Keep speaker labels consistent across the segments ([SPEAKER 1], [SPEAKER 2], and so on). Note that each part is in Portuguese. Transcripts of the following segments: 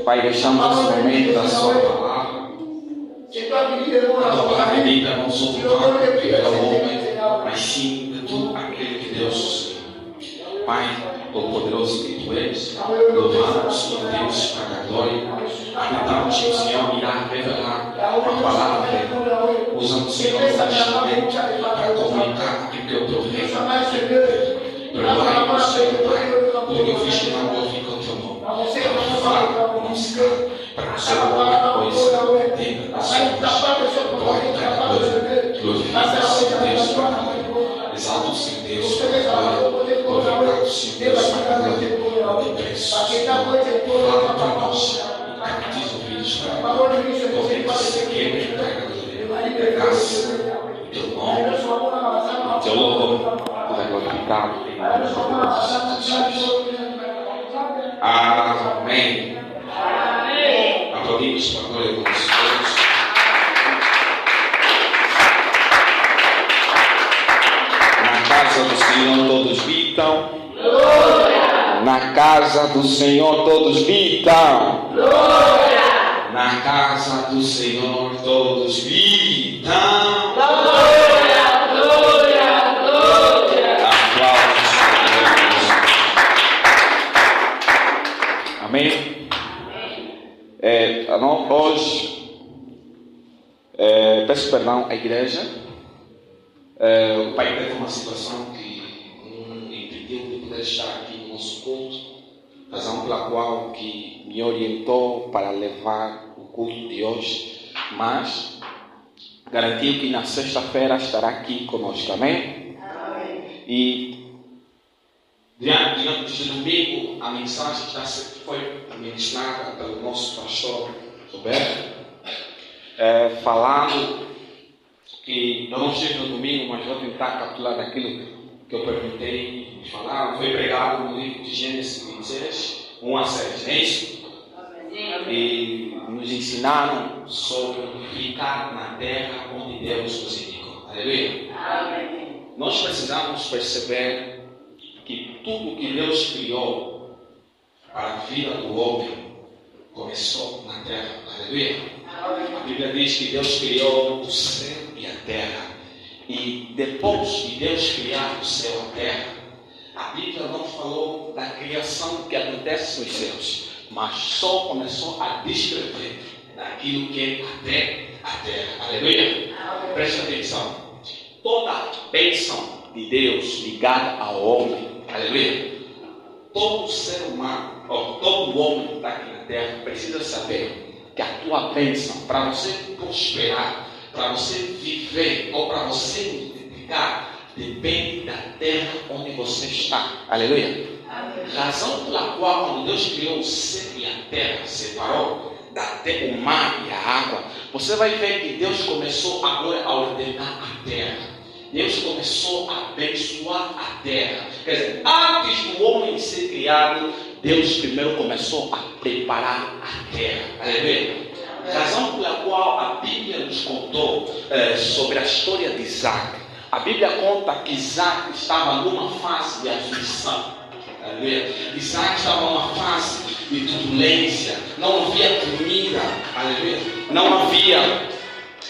[SPEAKER 1] Pai, deixamos esse momento da sua palavra. A tua palavra dita não só do fato que era o homem, mas sim de tudo aquilo que Deus sucedeu. Pai, todo-poderoso que tu és, louvamos, Senhor Deus, para a glória. Acreditamos que o Senhor irá revelar a palavra dele. Usando o Senhor como instrumento para comunicar aquilo que é o teu reino. Perdoai-nos, Senhor Pai, tudo que eu fiz que não glorifica o teu nome. Para falar, não se cala, para que o Senhor qualquer coisa tenha a sua voz. Glória a glória. Glorifica o Senhor Deus para a glória. Exalta o Senhor Deus para a glória. Glorifica o Senhor Deus para a glória. Eu te peço, fala para nós. Capte os ouvidos para a glória. Glorifica o Senhor Deus para a glória. Graças ao teu nome. Teu louvor. Glorificado em nome de Jesus. Amém. Amém. Aplaudimos para a glória de Deus. Na casa do Senhor todos gritam. Glória. Na casa do Senhor todos gritam. Glória. Na casa do Senhor todos gritam. Glória. Amém? Hoje, peço perdão à igreja. O pai teve uma situação que impediu de poder estar aqui no nosso culto, razão pela qual que me orientou para levar o culto de hoje, mas garantiu que na sexta-feira estará aqui conosco. Amém? Amém. E diante de domingo, a mensagem foi ministrada pelo nosso pastor Roberto, falando que eu não estive no domingo, mas vou tentar capturar daquilo que eu perguntei de falar. Foi pregado no livro de Gênesis 26, 1 a 6, não é isso? E nos ensinaram sobre ficar na terra onde Deus nos indicou. Aleluia. Amém. Nós precisamos perceber que tudo que Deus criou para a vida do homem começou na terra. Aleluia. A Bíblia diz que Deus criou o céu e a terra. E depois de Deus criar o céu e a terra, a Bíblia não falou da criação que acontece nos céus, mas só começou a descrever daquilo que é a terra. Aleluia. Preste atenção. Toda a bênção de Deus ligada ao homem, aleluia, todo ser humano, ou todo homem que está aqui na terra, precisa saber que a tua bênção, para você prosperar, para você viver, ou para você multiplicar, depende da terra onde você está. Aleluia. Razão pela qual, quando Deus criou o céu e a terra, separou o mar e a água, você vai ver que Deus começou agora a ordenar a terra. Deus começou a abençoar a terra. Quer dizer, antes do homem ser criado, Deus primeiro começou a preparar a terra. Aleluia. Razão pela qual a Bíblia nos contou sobre a história de Isaac. A Bíblia conta que Isaac estava numa fase de aflição. Aleluia. Isaac estava numa fase de turbulência. Não havia comida. Aleluia. Não havia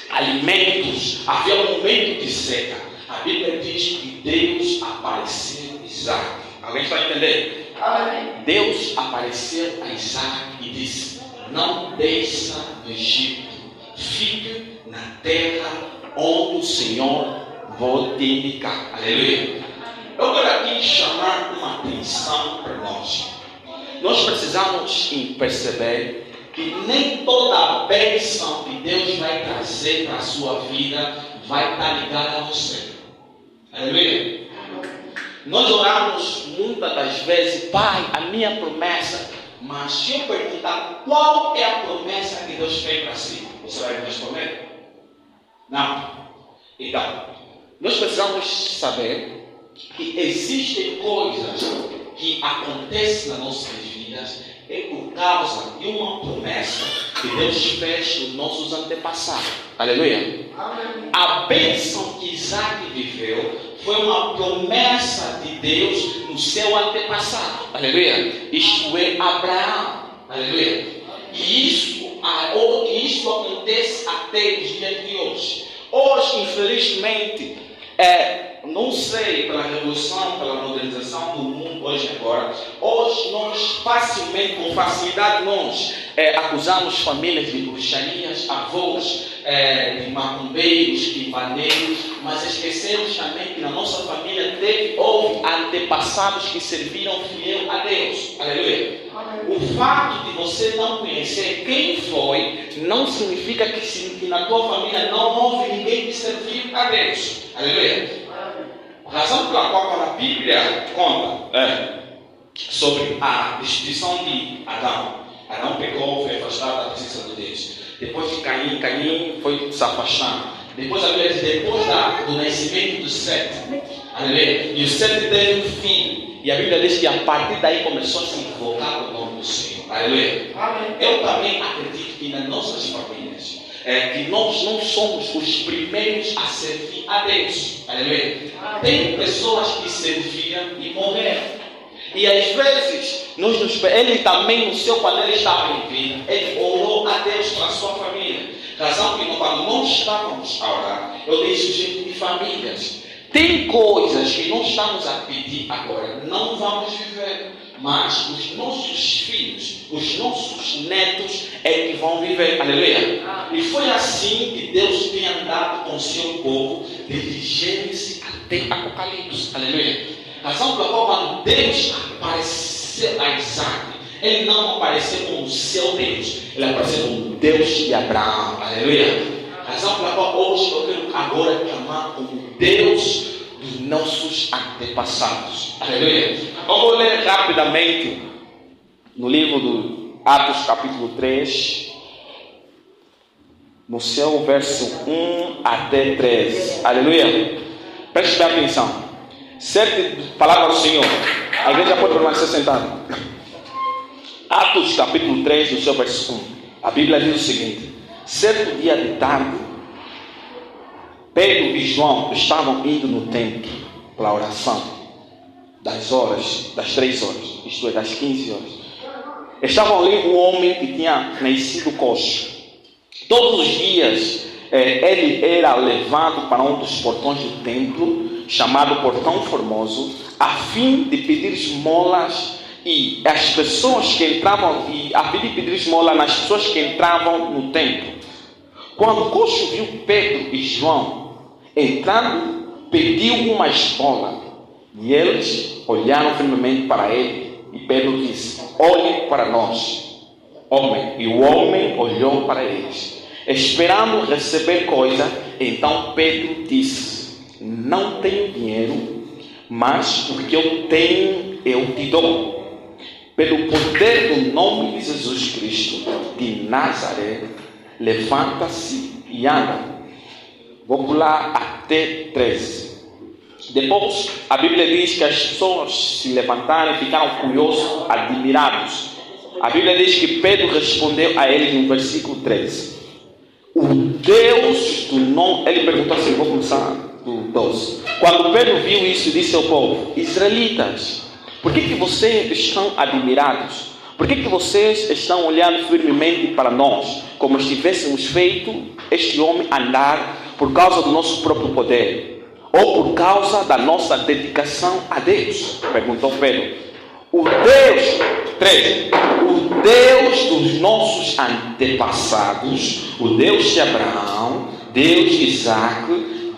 [SPEAKER 1] alimentos. Havia um momento de seca. A Bíblia diz que Deus apareceu a Isaac. Alguém está entendendo? Amém. Deus apareceu a Isaac e disse: não desça do Egito, fique na terra onde o Senhor vai te indicar. Aleluia. Eu quero aqui chamar uma atenção para nós. Nós precisamos perceber que nem toda a bênção que Deus vai trazer para a sua vida vai estar ligada a você. Aleluia. Nós oramos muitas das vezes: Pai, a minha promessa. Mas se eu perguntar qual é a promessa que Deus fez para si, você vai me responder? Não. Então, nós precisamos saber que existem coisas que acontecem nas nossas vidas por causa de uma promessa que Deus fez nos nossos antepassados. Aleluia. Amém. A bênção que Isaac viveu foi uma promessa de Deus no seu antepassado. Aleluia. Isto é Abraão. Aleluia. que isso acontece até os dias de hoje. Hoje, infelizmente, não sei, pela revolução, pela modernização do mundo hoje agora, hoje nós com facilidade, acusamos famílias de bruxarias, avós de macumbeiros, de bandeiros, mas esquecemos também que na nossa família houve antepassados que serviram fiel a Deus. Aleluia. O fato de você não conhecer quem foi, não significa que na tua família não houve ninguém que serviu a Deus. Aleluia. A razão pela qual a Bíblia conta sobre a destruição de Adão. Adão pecou, foi afastado da presença de Deus. Depois de Caim foi se afastando. Depois a Bíblia diz, depois do nascimento do Sete. Aleluia. E o Sete teve um filho. E a Bíblia diz que a partir daí começou a se invocar o nome do Senhor. Aleluia. Eu também acredito que nas nossas famílias, que nós não somos os primeiros a servir a Deus. Aleluia. Tem pessoas que serviram e morreram. E às vezes, ele também, no seu, quando ele estava em vida, ele orou a Deus para a sua família. Razão que quando não estávamos a orar, eu dei sujeito de famílias. Tem coisas que não estamos a pedir agora, não vamos viver. Mas os nossos filhos, os nossos netos é que vão viver. Aleluia. E foi assim que Deus tem andado com o seu povo, desde Gênesis até Apocalipse. Aleluia. A razão pela qual quando Deus apareceu a Isaac, ele não apareceu como o seu Deus, ele apareceu como o Deus de Abraão. Aleluia. A razão pela qual hoje eu quero agora chamar como Deus dos nossos antepassados. Aleluia. Eu vou ler rapidamente no livro do Atos capítulo 3, no seu verso 1 até 3. Aleluia. Preste bem atenção. Palavra do Senhor. A igreja pode permanecer sentada. Atos capítulo 3, no seu verso 1. A Bíblia diz o seguinte: certo dia de tarde, Pedro e João estavam indo no templo para a oração das 3 horas, isto é, das 15 horas. Estavam ali um homem que tinha nascido coxo. Todos os dias ele era levado para um dos portões do templo, chamado Portão Formoso, a fim de pedir esmolas, e as pessoas que entravam, pedir esmola nas pessoas que entravam no templo. Quando o coxo viu Pedro e João entrando, pediu uma esmola, e eles olharam firmemente para ele, e Pedro disse: olhe para nós, homem. E o homem olhou para eles, esperando receber coisa. Então Pedro disse: não tenho dinheiro, mas o que eu tenho eu te dou. Pelo poder do nome de Jesus Cristo de Nazaré, levanta-se e anda. Vou pular até 13. Depois a Bíblia diz que as pessoas se levantaram e ficaram curiosos, admirados. A Bíblia diz que Pedro respondeu a eles no versículo 13: o Deus do nome. Ele perguntou assim, vou começar do 12. Quando Pedro viu isso, disse ao povo: israelitas, por que vocês estão admirados? Por que vocês estão olhando firmemente para nós, como se tivéssemos feito este homem andar por causa do nosso próprio poder, ou por causa da nossa dedicação a Deus? Perguntou Pedro. O Deus dos nossos antepassados, o Deus de Abraão, Deus de Isaac,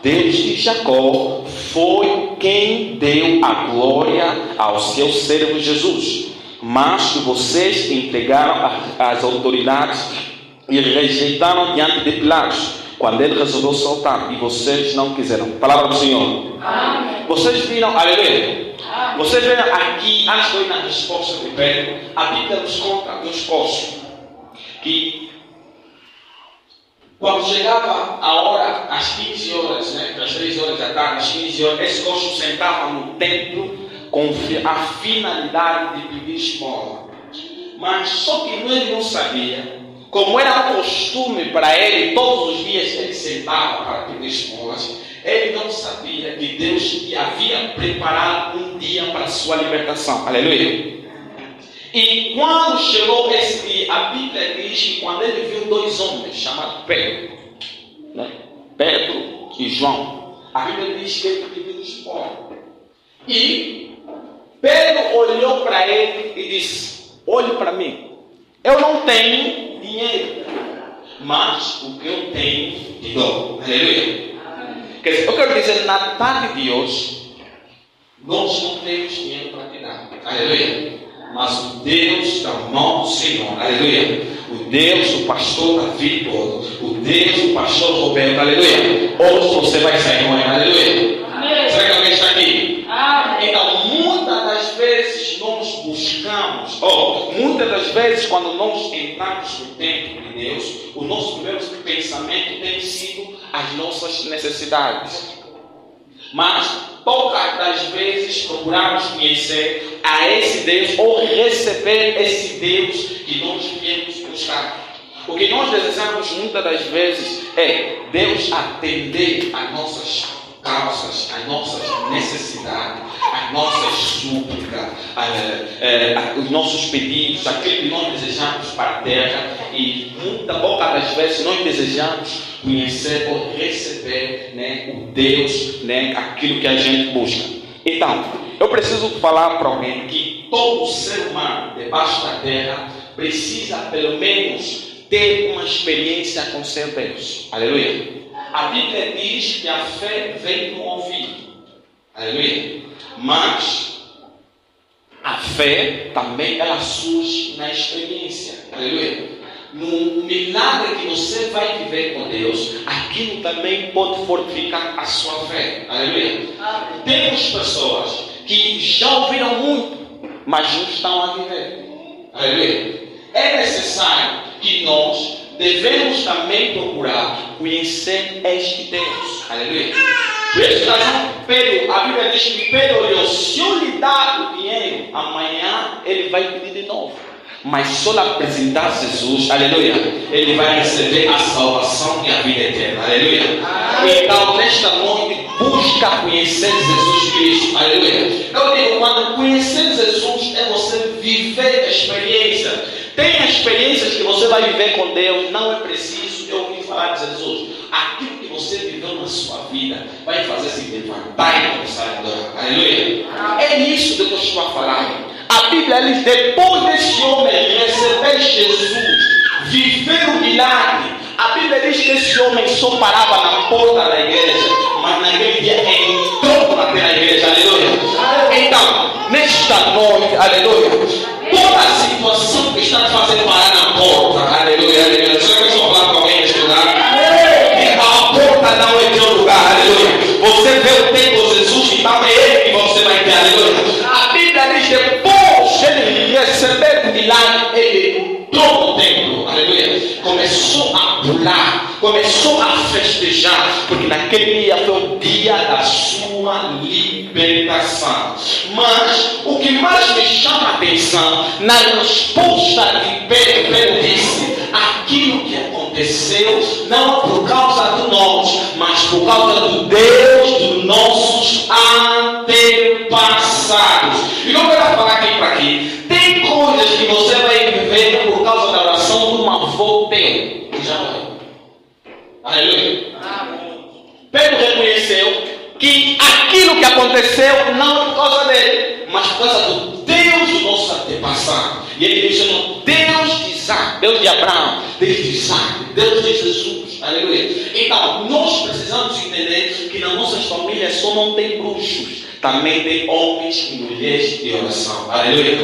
[SPEAKER 1] Deus de Jacó, foi quem deu a glória ao seu servo Jesus. Mas que vocês entregaram às autoridades e rejeitaram diante de Pilatos, quando ele resolveu soltar, e vocês não quiseram. Palavra do Senhor. Amém. Vocês viram, aleluia. Amém. Vocês viram aqui, antes de eu ir na resposta de Pedro, a Bíblia nos conta dos coxos, que quando chegava a hora, às 15 horas, às 3 horas da tarde, às 15 horas, esse coxo sentava no templo com a finalidade de pedir esmola. Mas só que ele não sabia, como era costume para ele, todos os dias ele sentava para pedir esmolas, ele não sabia que Deus havia preparado um dia para a sua libertação. Aleluia. E quando chegou esse dia, a Bíblia diz que quando ele viu dois homens chamados Pedro, né? Pedro e João, a Bíblia diz que ele pediu esmola. E Pedro olhou para ele e disse: olhe para mim, eu não tenho dinheiro, mas o que eu tenho te dou. Aleluia. Quer dizer, eu quero dizer, na tarde de hoje, nós não temos dinheiro para te dar. Aleluia. Mas o Deus da mão do Senhor, aleluia, o Deus do pastor Davi todo, o Deus do pastor Roberto, aleluia, hoje você vai sair com ele, aleluia. Amém. Será que alguém está aqui? Amém. Então, muitas das vezes nós buscamos, muitas das vezes quando nós entramos no templo de Deus, o nosso primeiro pensamento tem sido as nossas necessidades. Mas poucas das vezes procuramos conhecer a esse Deus ou receber esse Deus que nós viemos buscar. O que nós desejamos muitas das vezes é Deus atender às nossas causas, às nossas necessidades, às nossas súplicas, os nossos pedidos, aquilo que nós desejamos para a terra. E poucas das vezes nós desejamos conhecer ou receber, né, o Deus, né, aquilo que a gente busca. Então, eu preciso falar para alguém que todo ser humano debaixo da terra precisa pelo menos ter uma experiência com seu Deus. Aleluia. A Bíblia diz que a fé vem no ouvido. Aleluia. Mas a fé também ela surge na experiência. Aleluia. No milagre que você vai viver com Deus, aquilo também pode fortificar a sua fé. Aleluia. Temos pessoas que já ouviram muito, mas não estão a viver. Aleluia. É necessário que nós devemos também procurar conhecer este Deus. Aleluia. Por essa razão, Pedro, a Bíblia diz que Pedro olhou: se eu lhe dar o dinheiro, amanhã ele vai pedir de novo. Mas só apresentar Jesus, aleluia, ele vai receber a salvação e a vida eterna, aleluia. Então, nesta noite, busca conhecer Jesus Cristo, aleluia. Eu digo, quando conhecer Jesus é você viver a experiência. Tem experiências que você vai viver com Deus, não é preciso eu ouvir falar de Jesus. Aquilo que você viveu na sua vida vai fazer se levantar e começar a adorar, aleluia. É isso que eu estou a falar. A Bíblia diz: depois desse homem receber Jesus, viver o milagre, a Bíblia diz que esse homem só parava na porta da igreja, mas naquele dia entrou naquela igreja, aleluia. Então, nesta noite, aleluia, toda a situação que está te fazendo parar na porta, aleluia, aleluia. Será que eu estou falando com alguém neste lugar? A porta não é teu lugar, aleluia. Você vê o tempo de Jesus, então é ele que você vai ter, aleluia. A Bíblia diz: depois ele receber o milagre, ele entrou no templo, aleluia. Começou a pular, começou a festejar, porque naquele dia foi o dia da sua libertação. Mas o que mais me chama a atenção, na resposta de Pedro, Pedro disse: aquilo que aconteceu não por causa de nós, mas por causa do Deus dos nossos antepassados. E eu quero falar aqui para aqui. Tem coisas que você vai viver por causa da oração de um avô teu que já morreu. Aleluia. Pedro reconheceu que aquilo que aconteceu não é por causa dele, mas por causa do Deus do nosso antepassado. E ele mencionou Deus de Isaac, Deus de Abraão, Deus de Isaac, Deus de Jesus. Aleluia. Então, nós precisamos entender que nas nossas famílias só não tem bruxos, também tem homens e mulheres de oração. Aleluia.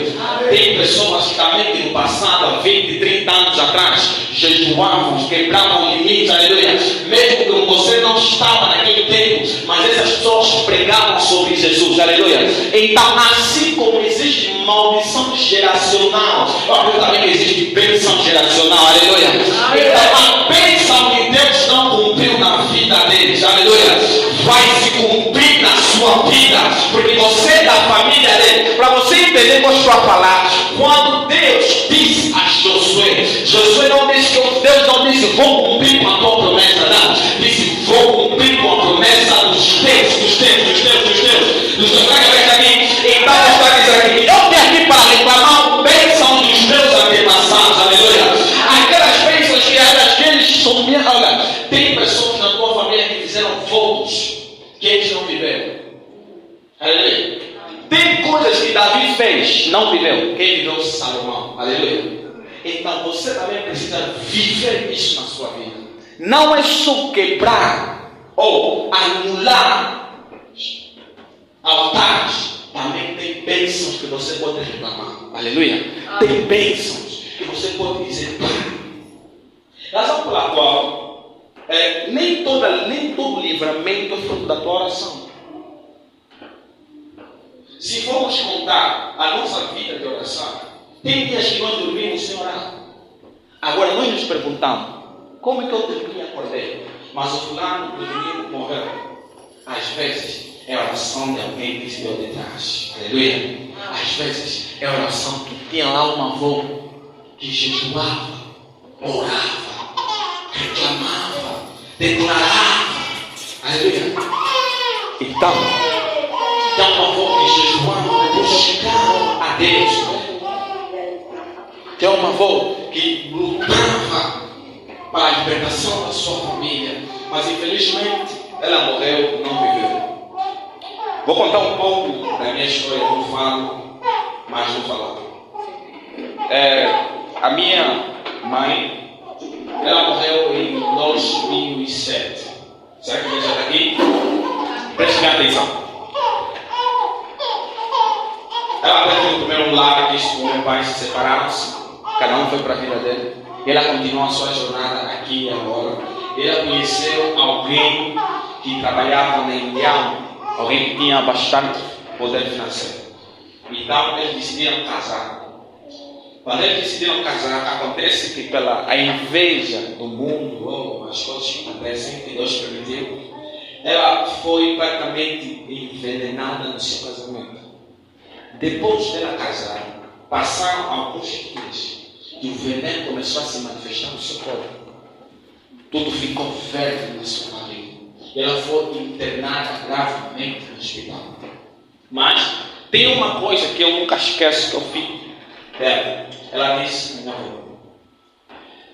[SPEAKER 1] Tem pessoas que também que no passado, há 20, 30 anos atrás, jejuavam, quebravam limites. Aleluia. Mesmo que você não estava naquele tempo, mas essas pessoas pregavam sobre Jesus. Aleluia. Então, assim como existe maldição geracional, eu acredito também que existe bênção geracional. Aleluia. Então, a bênção de Deus não cumpriu na vida deles. Aleluia. Vai se cumprir na sua vida, porque você é da família dele. Para você entender, vou te falar. Quando Deus disse a Josué, Josué não disse que Deus não disse vou cumprir com a tua promessa, não. Disse vou cumprir com a promessa dos teus. Então está dizendo aqui, eu tenho aqui para reclamar bênção comiam. Olha, tem pessoas na tua família que fizeram votos que eles não viveram. Aleluia. Tem coisas que Davi fez, não viveu. Quem viveu? Salomão. Aleluia. Então você também precisa viver isso na sua vida. Não é só quebrar ou anular altares. Também tem bênçãos que você pode reclamar. Aleluia. Tem bênçãos que você pode dizer, Pai. Razão pela qual nem todo livramento é fruto da tua oração. Se formos contar a nossa vida de oração, tem dias que nós dormimos sem orar. Agora nós nos perguntamos, como é que eu dormi e acordei? Mas o fulano dormiu, morreu. Às vezes é a oração de alguém que se deu detrás. Aleluia. Às vezes é a oração que tinha lá uma avó que jejuava, orava, reclamava, declarava. Aleluia. Então, tem uma avó que jejuava, buscava a Deus. Tem uma avó que lutava para a libertação da sua família, mas infelizmente ela morreu, não viveu. Vou contar um pouco da minha história, não falo, mas vou falar. A minha mãe, ela morreu em 2007. Será que você está aqui? Preste atenção. Ela teve no primeiro lar que o meu pai se separaram-se. Cada um foi para a vida dele. E ela continuou a sua jornada aqui e agora. Ela conheceu alguém que trabalhava na Indiana. Alguém que tinha bastante poder financeiro. Então eles decidiram casar. Quando eles decidiram casar, acontece que pela a inveja do mundo, as coisas que acontecem, que Deus permitiu, ela foi praticamente envenenada no seu casamento. Depois dela casar, passaram alguns dias e o veneno começou a se manifestar no seu corpo. Tudo ficou verde na sua barriga. Ela foi internada gravemente no hospital. Mas tem uma coisa que eu nunca esqueço que eu fico dela. Ela disse: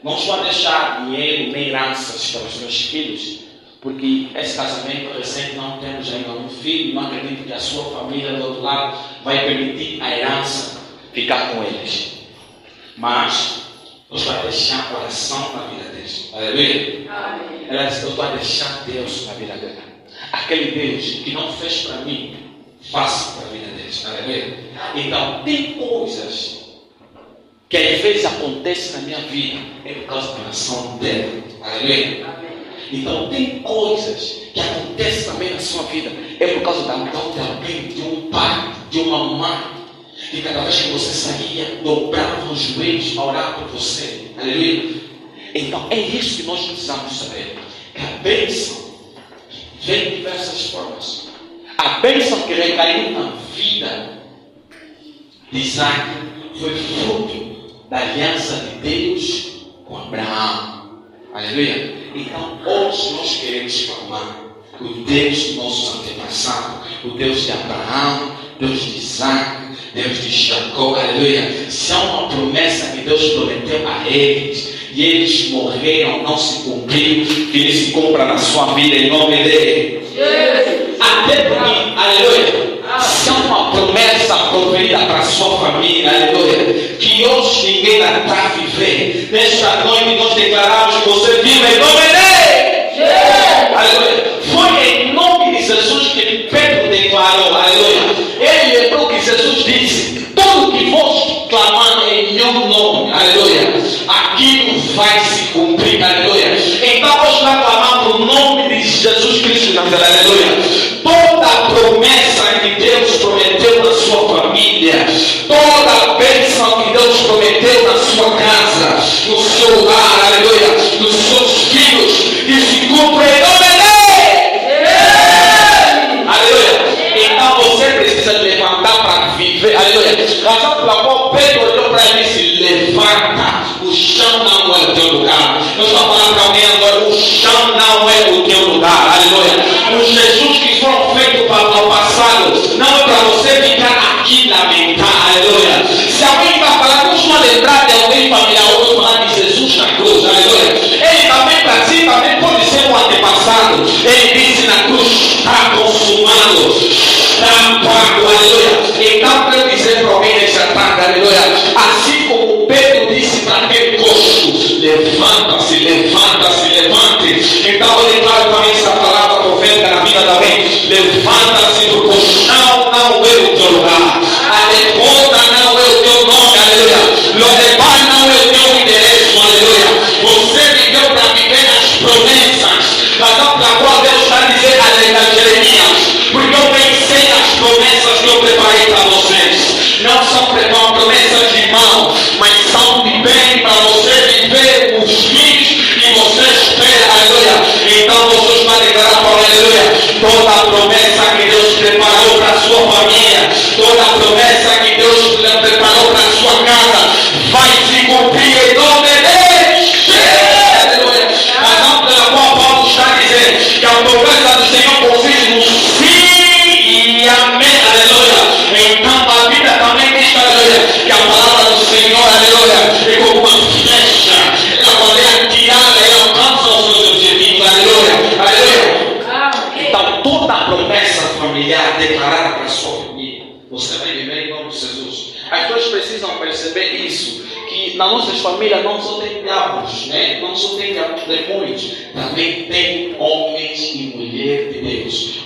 [SPEAKER 1] não estou a deixar dinheiro nem heranças para os meus filhos, porque esse casamento recente não temos ainda um filho. Não acredito que a sua família do outro lado vai permitir a herança ficar com eles. Mas eu estou a deixar oração na vida deles. Aleluia. Amém. Ela disse: eu estou a deixar Deus na vida dela. Aquele Deus que não fez para mim, faça para a vida deles. Aleluia. Então, tem coisas que às vezes acontecem na minha vida é por causa da oração dela. Aleluia. Então, tem coisas que acontecem também na sua vida é por causa da oração de alguém, de um pai, de uma mãe. E cada vez que você saía, dobrava os joelhos a orar por você. Aleluia. Então é isso que nós precisamos saber. Que a bênção vem de diversas formas. A bênção que recaiu na vida de Isaac foi fruto da aliança de Deus com Abraão. Aleluia. Então hoje nós queremos clamar o Deus do nosso antepassado, o Deus de Abraão, Deus de Isaac, Deus de Jacó, aleluia. Se há uma promessa que Deus prometeu a eles, e eles morreram, não se cumpriu, que ele se cumpra na sua vida em nome dele. Até porque, aleluia, se há uma promessa proferida para a sua família, aleluia, que hoje ninguém está a viver. Nesta noite nós declaramos que você vive em nome dele. Aleluia. Foi em nome de Jesus que Pedro declarou, aleluia. Ele lembrou que Jesus disse: tudo que vos clamar em meu nome, aleluia, aquilo vai se cumprir, aleluia. Então nós vamos clamar no nome de Jesus Cristo, aleluia. Toda a promessa que Deus prometeu na sua família, toda a bênção que Deus prometeu na sua casa, no seu lar, aleluia, nos seus filhos, que se cumpra em nome dele. Aleluia. Então você precisa levantar para viver, aleluia. Razão pela qual Pedro olhou para ele e disse: levanta, o chão não é o teu lugar. Eu estou falando para alguém agora: o chão não é o teu lugar, aleluia. O Jesus que foram feitos para o passado não é para você ficar aqui lamentar, aleluia. Se alguém vai falar, não estou a lembrar de alguém familiar, eu vou falar de Jesus na cruz, aleluia. Ele também para está consumado, está pago, aleluia. Então eu dizer para alguém nessa tarde, aleluia, assim como Pedro disse para aquele coxo, levanta-se, levanta-se, levante. Então eu declaro também essa palavra profética na vida de alguém, levanta-se do coxo, não é o teu lugar, a derrota não é o teu nome, aleluia, Lodebar não é o teu endereço, aleluia. Você viveu para viver as promessas, razão pela qual Deus está dizendo a Jeremias, porque eu pensei nas promessas que eu preparei para vocês. Não são promessas de mal, mas são de bem para você viver os fins que você espera, aleluia. Então vocês vão declarar para aleluia, toda a promessa que Deus preparou para a sua família, toda a promessa que Deus preparou para a sua casa, vai se cumprir em nome de Deus, aleluia. A razão pela qual Paulo está dizendo que a promessa do Senhor consiste no sim e amém, aleluia. Então a Bíblia também diz, aleluia, que a palavra do Senhor, aleluia, é como uma flecha, ela pode atirar, ela alcança os seus objetivos, aleluia, aleluia. Então toda a promessa familiar declarada para a sua família, você vai viver em nome de Jesus. As pessoas precisam perceber isso, que nas nossas famílias não só tem diabos, né? Não só tem demônios, também tem homens e mulheres de Deus.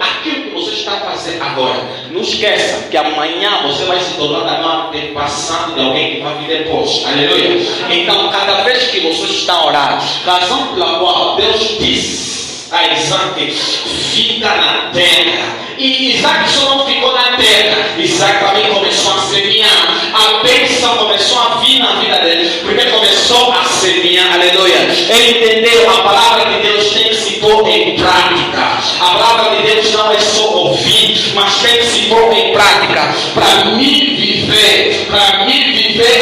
[SPEAKER 1] Aquilo que você está fazendo agora, não esqueça que amanhã você vai se tornar a passado de alguém que vai vir depois, aleluia. Então cada vez que você está a orar, razão pela qual Deus disse a Isaac, fica na terra. E Isaac só não ficou na terra, Isaac também começou a semear. A bênção começou a vir na vida dele, porque começou a semear, aleluia. Ele entendeu, a palavra de Deus tem que se pôr em prática. A palavra de Deus não é só ouvir, mas tem que se pôr em prática. Para mim viver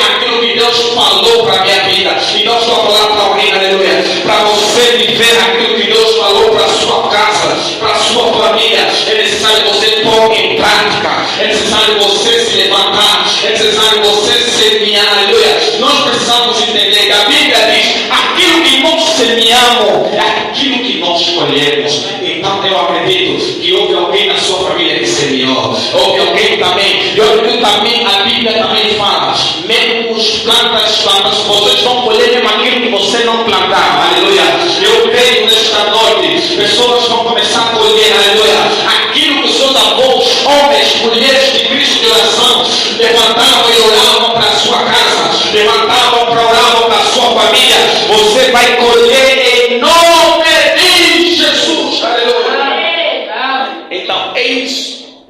[SPEAKER 1] aquilo que Deus falou para a minha vida. E não só falar para alguém, aleluia. Para você viver aquilo que Deus falou para a sua casa, para a sua família, é necessário você pôr em prática, é necessário você se levantar, é necessário você semear, aleluia. Nós precisamos entender que a Bíblia diz, aquilo que nós semeamos é aquilo que nós colhemos. Então eu acredito que houve alguém na sua família que semeou, houve alguém também, eu acredito também, a Bíblia também fala, mesmo os plantas, vocês vão colher mesmo aquilo que você não plantava, aleluia. Eu creio nesta noite, pessoas vão começar a colher, aleluia, aquilo que os seus avós, homens, mulheres de Cristo de oração, levantavam e oravam para a sua casa, levantavam para oravam para a sua família, você vai colher em nome de Jesus, aleluia. Então é isso,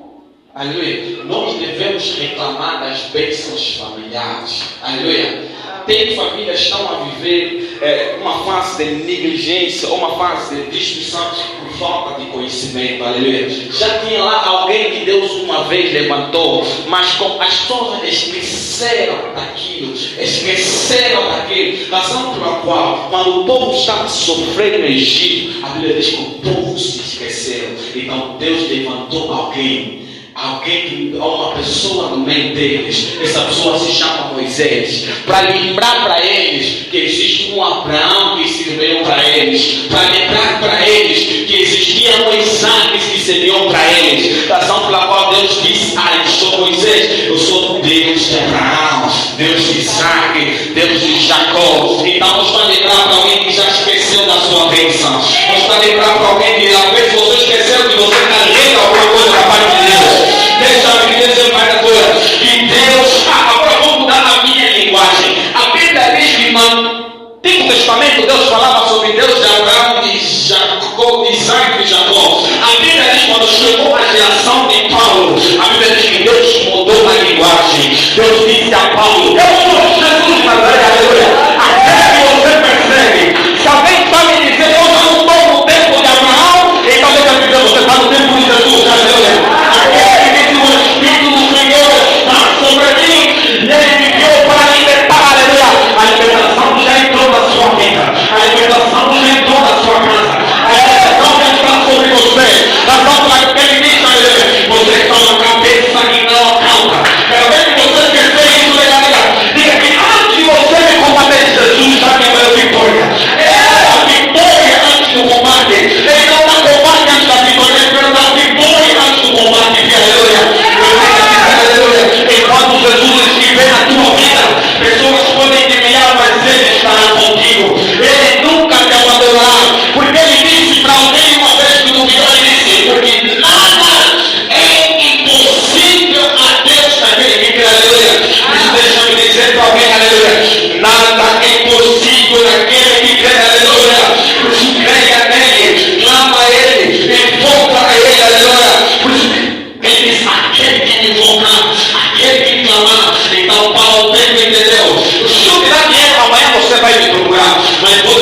[SPEAKER 1] aleluia. Nós devemos reclamar das bênçãos familiares, aleluia. Tem famílias que estão a viver uma fase de negligência ou uma fase de destruição por falta de conhecimento, aleluia. Já tinha lá alguém que Deus uma vez levantou, mas com as pessoas esqueceram daquilo, razão pela qual, quando o povo estava sofrendo no Egito, a Bíblia diz que o povo se esqueceu. Então Deus levantou alguém, uma pessoa no meio deles, essa pessoa se chama Moisés, para lembrar para eles que existe um Abraão que serviu para eles, para lembrar para eles que existia um Isaac que serviu para eles, razão pela qual Deus disse, eu sou Moisés, eu sou o Deus de Abraão, Deus de Isaac, Deus de Jacó. Então nós vamos lembrar para alguém que já esqueceu da sua bênção, nós vamos lembrar para alguém que talvez você esqueceu que você carrega alguma coisa da parte de Deus. Deixa-me dizer mais uma coisa, que Deus, agora vou mudar a minha linguagem. A Bíblia diz que no Antigo Testamento Deus falava sobre Deus de Abraão, de Jacó, de Isaac e de Jacó. A Bíblia diz, quando chegou a geração de Paulo, a Bíblia diz que Deus mudou a linguagem. Deus disse a Paulo, eu sou Jesus de Nazaré, aleluia. Até que você percebe, se alguém está me dizendo, eu não estou no tempo de Abraão, então deixa eu dizer, você está no tempo de Jesus, aleluia. A libertação já entrou na sua vida, a libertação já entrou na sua casa, a libertação já está sobre você. Da forma que ele diz, você está na cabeça e não a cauda. Quero ver que você esquecer isso, diga que antes de você me combater,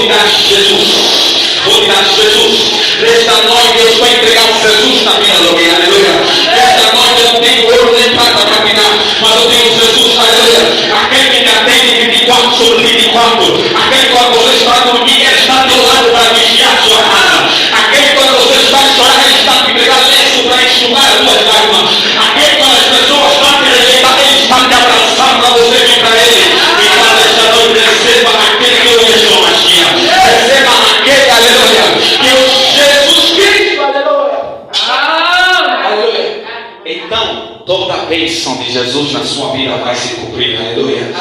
[SPEAKER 1] te dar Jesus. Vou te dar Jesus. Nesta noite Deus vai entregar um Jesus na minha vida. Aleluia. Nesta noite eu não tenho ouro nem prata para me dar, mas eu tenho Jesus. Aleluia. Aquele que me atende 24 sobre 24. Aquele que quando você está dormindo, ele está do lado para vigiar a sua casa. Aquele que quando você está chorando, ele está te entregando lenço para enxugar as suas lágrimas. Aquele que quando as pessoas estão te rejeitando, ele está te abraçando para você vir para ele. Então nesta noite receba aquele que eu Yeshua Mashiach. Receba aquele, aleluia, que o Jesus Cristo, aleluia. Aleluia. Então, toda a bênção de Jesus na sua vida vai se cumprir, aleluia.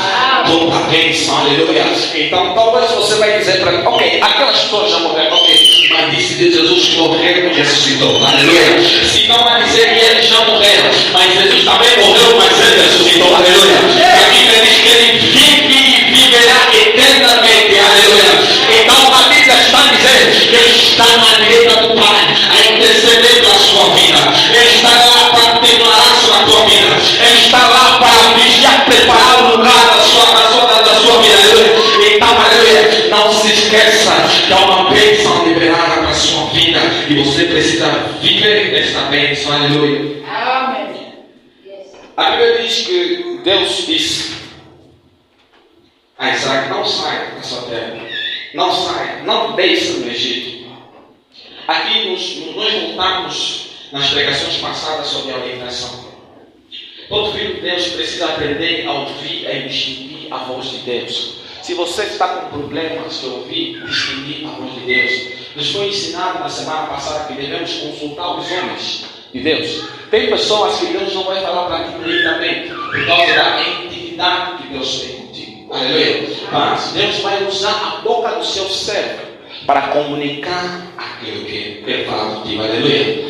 [SPEAKER 1] Toda a bênção, aleluia. Então, talvez você vai dizer para mim, ok, aquelas pessoas já morreram, ok, mas disse de Jesus que morreu e ressuscitou, aleluia. Se não vai dizer que eles já morreram, mas Jesus também morreu, mas ele ressuscitou, aleluia. A Bíblia diz que ele vive e viverá eternamente, aleluia. Então, a Bíblia está dizendo que ele está na direita do Pai, a interceder pela sua vida. Ele está lá para declarar sobre a tua vida. Ele está lá para vigiar, preparar o lugar da sua vida. Aleluia. Então, aleluia, não se esqueça que há uma bênção liberada para a sua vida e você precisa viver esta bênção. Aleluia. Amém. A Bíblia diz que Deus disse a Isaac: não saia da sua terra, não saia, não deixe no Egito. Aqui nós voltamos nas pregações passadas sobre a orientação. Todo filho de Deus precisa aprender a ouvir e distinguir a voz de Deus. Se você está com problemas de ouvir e distinguir a voz de Deus, nos foi ensinado na semana passada que devemos consultar os homens de Deus. Tem pessoas que Deus não vai falar para ti diretamente por causa da intimidade que Deus tem contigo. Aleluia. Mas Deus vai usar a boca do seu servo para comunicar aquilo que Ele fala contigo. Aleluia.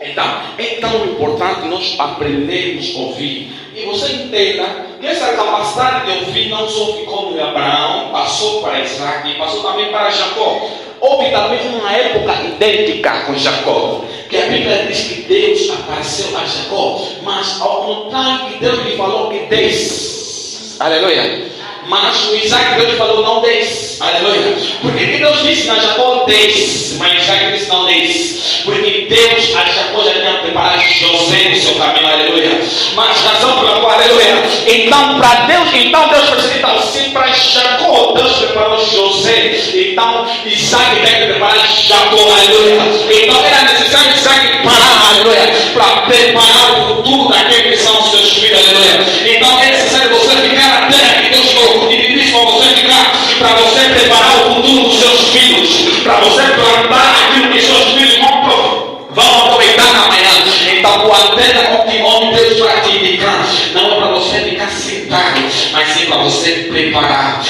[SPEAKER 1] Então, é tão importante nós aprendermos a ouvir. E você entenda que essa capacidade de ouvir não só ficou no Abraão, passou para Isaac e passou também para Jacó. Houve também uma época idêntica com Jacó, que a Bíblia diz que Deus apareceu a Jacó, mas ao contrário que Deus lhe falou que desce. Aleluia. Mas o Isaac, Deus falou: não desce. Aleluia. Por que Deus disse a Jacó desce, mas Isaac disse não desce? Porque Deus a Jacó já tinha preparado José no seu caminho. Aleluia. Mas razão pela qual, aleluia. Então Deus precisa assim para Jacó. Deus preparou José. Então Isaac tem que preparar Jacó. Aleluia. Então era necessário Isaac parar, aleluia, para preparar o futuro daqueles que são os seus filhos. Aleluia. Então é necessário você ficar na terra que Deus colocou. E diz para você ficar, para você preparar o futuro dos seus filhos, para você plantar aquilo que seus filhos vão aproveitar na manhã. Então o antena onde Deus vai te indicar não é para você ficar sentado, mas sim para você preparar.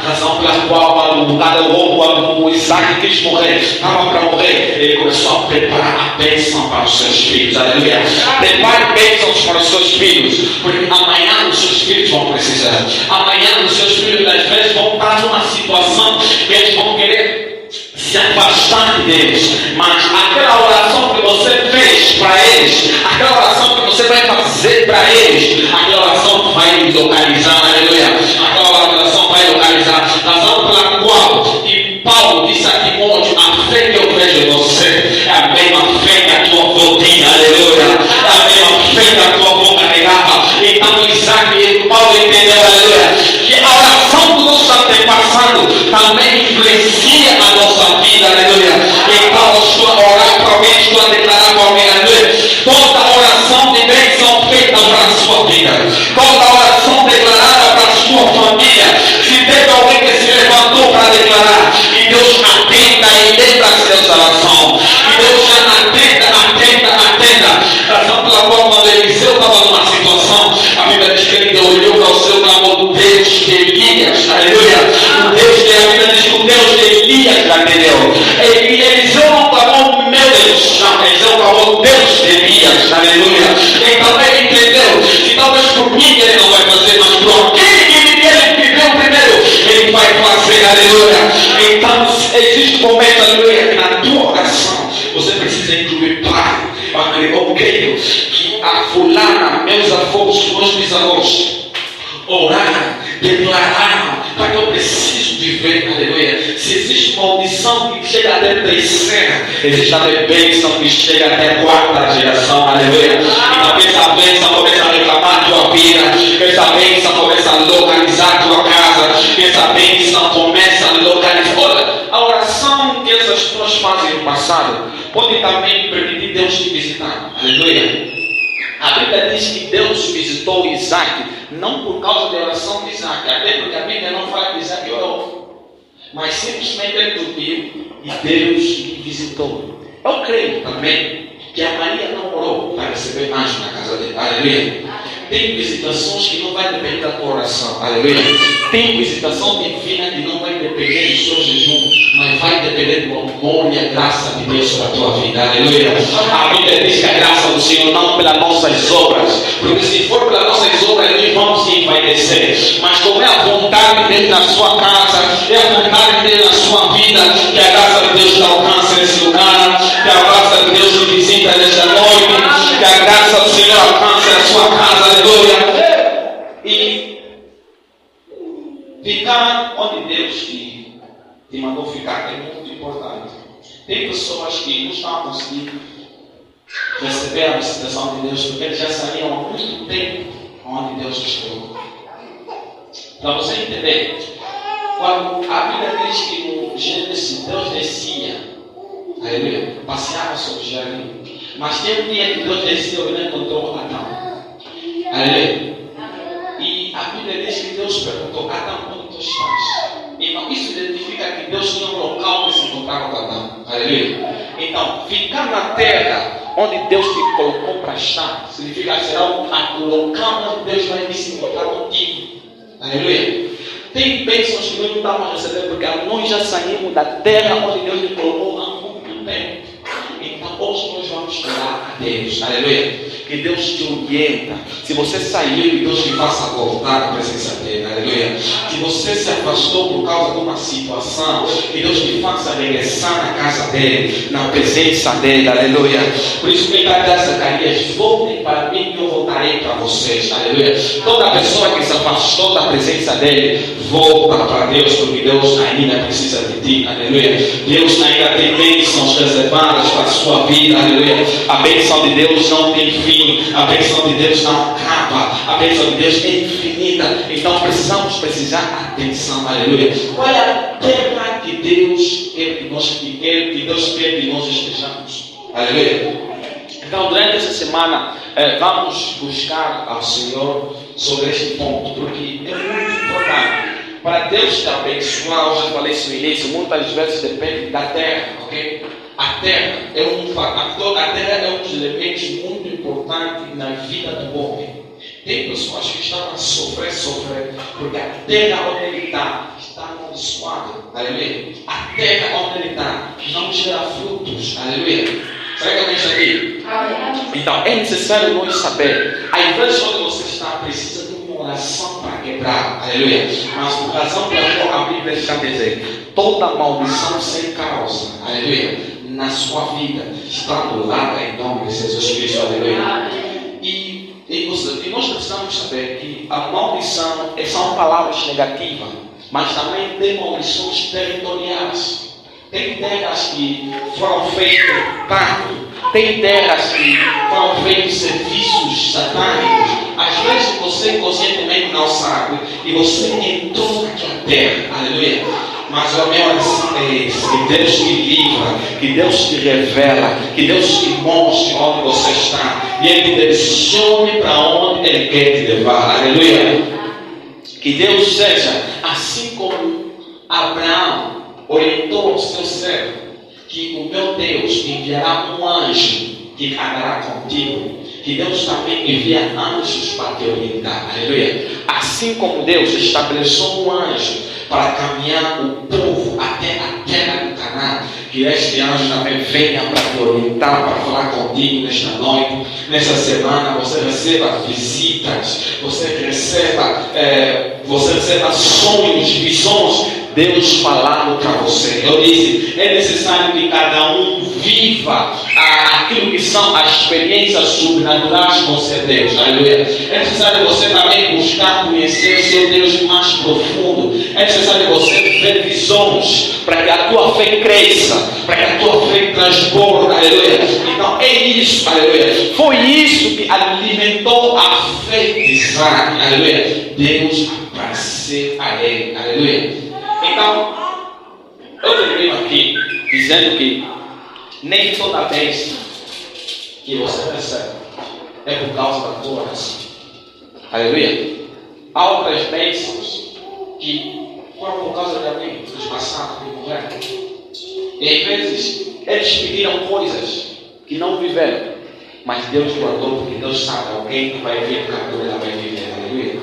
[SPEAKER 1] Razão pela qual quando o Isaac quis morrer, estava para morrer, ele começou a preparar a bênção para os seus filhos. Aleluia. Prepare bênçãos para os seus filhos, porque amanhã os seus filhos vão precisar. Amanhã os seus filhos às vezes vão estar numa situação que eles vão querer se afastar de Deus, mas aquela oração que você fez para eles, aquela oração que você vai fazer para eles, aquela oração vai localizar. Aleluia. Aquela oração vai localizar. Razão pela qual que Paulo disse a Timóteo: a fé que eu vejo em você é a mesma fé que a tua avó tinha. Aleluia. É a mesma fé que a tua avó carregava. Então Isaac e Paulo entendeu, aleluia, que a oração do nosso antepassado também influencia a nossa vida. Aleluia. Então eu estou a orar para alguém, estou a declarar para alguém, aleluia, toda oração de bênção feita para a sua vida, toda oração declarada para a sua que eu preciso viver, aleluia. Se existe uma maldição que chega até a terceira, existe a bênção que chega até a quarta geração, aleluia. Então essa bênção começa a reclamar tua vida, essa bênção começa a localizar tua casa, essa bênção começa a localizar. Olha, a oração que essas pessoas fazem no passado pode também permitir Deus te visitar, aleluia. A Bíblia diz que Deus visitou Isaac, não por causa da oração de Isaac, até porque a Bíblia não fala que Isaac orou, mas simplesmente ele dormiu e Deus lhe visitou. Eu creio também que a Maria não orou para receber anjo na casa dele, aleluia. Tem visitações que não vai depender da tua oração, aleluia. Tem visitação divina que não vai depender do seu jejum, mas vai depender do amor e a graça de Deus para a tua vida, aleluia. A Bíblia diz que a graça do Senhor não pelas nossas obras, porque se for pelas nossas obras nós vamos sim vai descer, mas como é a vontade de Deus na sua casa, é a vontade de Deus na sua vida, que a graça de Deus te alcance nesse lugar, que a graça de Deus te visita nesta noite, que a graça do Senhor alcance na sua casa, aleluia. E ficar onde Deus te mandou ficar é muito importante. Tem pessoas que não estão a conseguir receber a visitação de Deus porque eles já saíam há muito tempo onde Deus estou. Para você entender, quando a Bíblia diz que no Gênesis Deus descia, aleluia, passeava sobre o jardim, mas tem um dia que Deus desceu e não encontrou Adão, aleluia. E a Bíblia diz que Deus perguntou: Adão, onde tu estás? Então isso identifica que Deus tinha um local que se encontrava com Adão, aleluia. Então ficar na terra onde Deus te colocou para estar significa que será o local onde Deus vai se encontrar contigo, aleluia. Tem bênçãos que nós não estamos a receber porque nós já saímos da terra onde Deus nos colocou há muito tempo. Então hoje nós vamos orar a Deus, aleluia. Que Deus te orienta. Se você saiu, que Deus te faça voltar à presença dele, aleluia. Se você se afastou por causa de uma situação, que Deus te faça regressar na casa dele, na presença dele, aleluia. Por isso que ele está dizendo, Zacarias: voltem para mim e eu voltarei para vocês, aleluia. Toda pessoa que se afastou da presença dele, volta para Deus, porque Deus ainda precisa de ti, aleluia. Deus ainda tem bênçãos reservadas para a sua vida, aleluia. A bênção de Deus não tem fim. A bênção de Deus não acaba. A bênção de Deus é infinita. Então precisamos atenção, aleluia. Qual é a terra que Deus quer que Deus quer que nós estejamos, aleluia. Então durante essa semana vamos buscar ao Senhor sobre este ponto, porque é muito importante. Para Deus te abençoar, eu já falei isso no início, muitas vezes depende da terra, ok? A terra é um dos elementos muito importantes na vida do homem. Tem pessoas que estão a sofrer, porque a terra onde ele está amaldiçoada, aleluia. A terra onde ele está não gera frutos, aleluia. Será que alguém está aqui? Então é necessário nós saber, às vezes onde você está precisa de uma oração para quebrar, aleluia. Mas por razão pela qual a Bíblia está dizendo, toda maldição sem causa, aleluia, na sua vida está anulada em nome de Jesus Cristo, aleluia. E nós precisamos saber que a maldição são palavras negativas, mas também tem maldições territoriais. Tem terras que foram feitas pacto, tem terras que foram feitos serviços satânicos. Às vezes você inconscientemente não sabe e você entrou naquela terra, aleluia. Mas a minha oração é esse: que Deus te livra, que Deus te revela, que Deus te mostre onde você está e Ele te direcione para onde Ele quer te levar, aleluia. Que Deus seja assim como Abraão orientou o seu servo, que o meu Deus enviará um anjo que andará contigo. Que Deus também envia anjos para te orientar, aleluia. Assim como Deus estabeleceu um anjo para caminhar o povo até a terra do Canaã, que este anjo também venha para te orientar, para falar contigo nesta noite, nesta semana. Você receba visitas, você receba sonhos, visões Deus falando para você. Eu disse, é necessário que cada um viva aquilo que são as experiências sobrenaturais com seu Deus. Aleluia. É necessário você também buscar conhecer o seu Deus mais profundo. É necessário você ver visões para que a tua fé cresça, para que a tua fé transborda. Aleluia. Então é isso, aleluia. Foi isso que alimentou a fé de Isaac. Aleluia. Deus apareceu a ele. Aleluia. Então, eu termino aqui dizendo que nem toda vez que você recebe é por causa da tua oração. Aleluia. Há outras bênçãos que foram por causa de alguém que nos passaram, que morreram. E às vezes eles pediram coisas que não viveram, mas Deus guardou, porque Deus sabe, alguém que vai vir para a ela vai viver. Aleluia.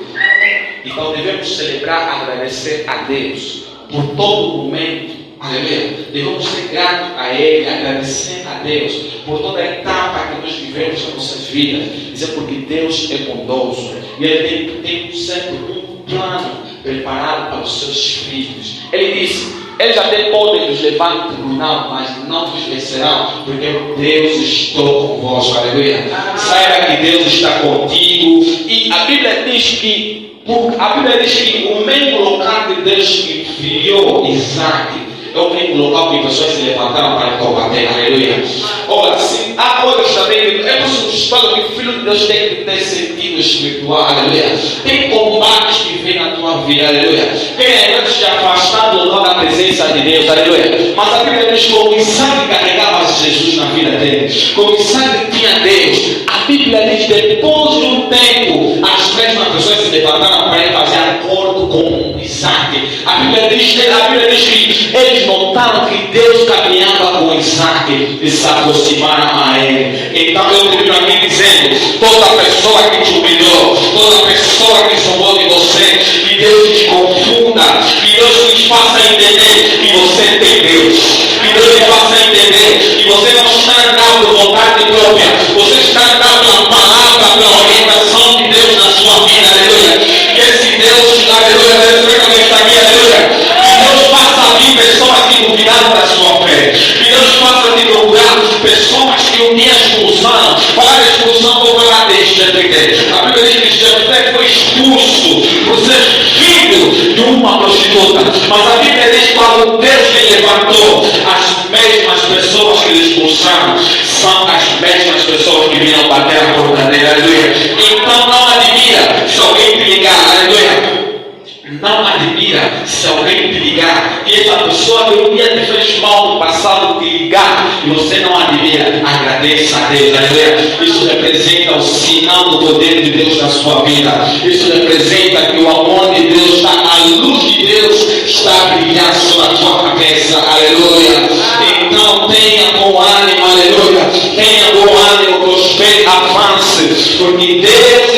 [SPEAKER 1] Então devemos celebrar, agradecer a Deus por todo momento. Aleluia. Devemos ser gratos a Ele, agradecer a Deus por toda a etapa que nós vivemos nas nossas vidas. Dizer porque Deus é bondoso e Ele tem sempre um plano preparado para os seus filhos. Ele disse: eles até podem nos levar no tribunal, mas não nos vencerão, porque Deus estou convosco. Aleluia. Saiba que Deus está contigo. E a Bíblia diz que o mesmo local que Deus enviou Isaac é o mesmo local que pessoas se levantaram para combater. Aleluia. Olha, se há coisas também, é por isso que o Filho de Deus tem que ter sentido espiritual. Aleluia. Tem combates que vem na tua vida. Aleluia. Quem é se afastado ou não da presença de Deus. Aleluia. Mas a Bíblia diz como Isaac carregava Jesus na vida dele, como Isaac tinha Deus. A Bíblia diz depois de um tempo as mesmas pessoas se levantaram para ele fazer acordo com Isaac. A Bíblia diz que eles notaram que Deus caminhava com Isaac e se aproximaram a ele. Então eu termino aqui dizendo: toda pessoa que te humilhou, toda pessoa que zombou de você, que Deus te confunda, que Deus te faça entender que você tem Deus, que Deus te faça entender que você não está andando por vontade própria, você está andando na palavra, pela orientação de Deus na sua vida. Aleluia. Que esse Deus, aleluia, Deus está aqui, aleluia. Pessoas que duvidaram da sua fé, que Deus faça te procurar pessoas que um dia expulsaram. Falar de expulsão, vou falar de Jefté. A Bíblia diz que Jefté foi expulso por ser filho de uma prostituta. Mas a Bíblia diz que quando Deus lhe levantou, as mesmas pessoas que lhe expulsaram são as mesmas pessoas que vinham bater a porta dele. Aleluia. Então não admira se alguém te ligar. Aleluia. Não admira se alguém te ligar e essa pessoa que um dia te fez mal no passado te ligar e você não admira, agradeça a Deus. Aleluia. Isso representa o sinal do poder de Deus na sua vida. Isso representa que o amor de Deus está, a luz de Deus está brilhando sobre a tua cabeça. Aleluia. Então tenha bom ânimo. Aleluia. Tenha bom ânimo, prospere, avance, porque Deus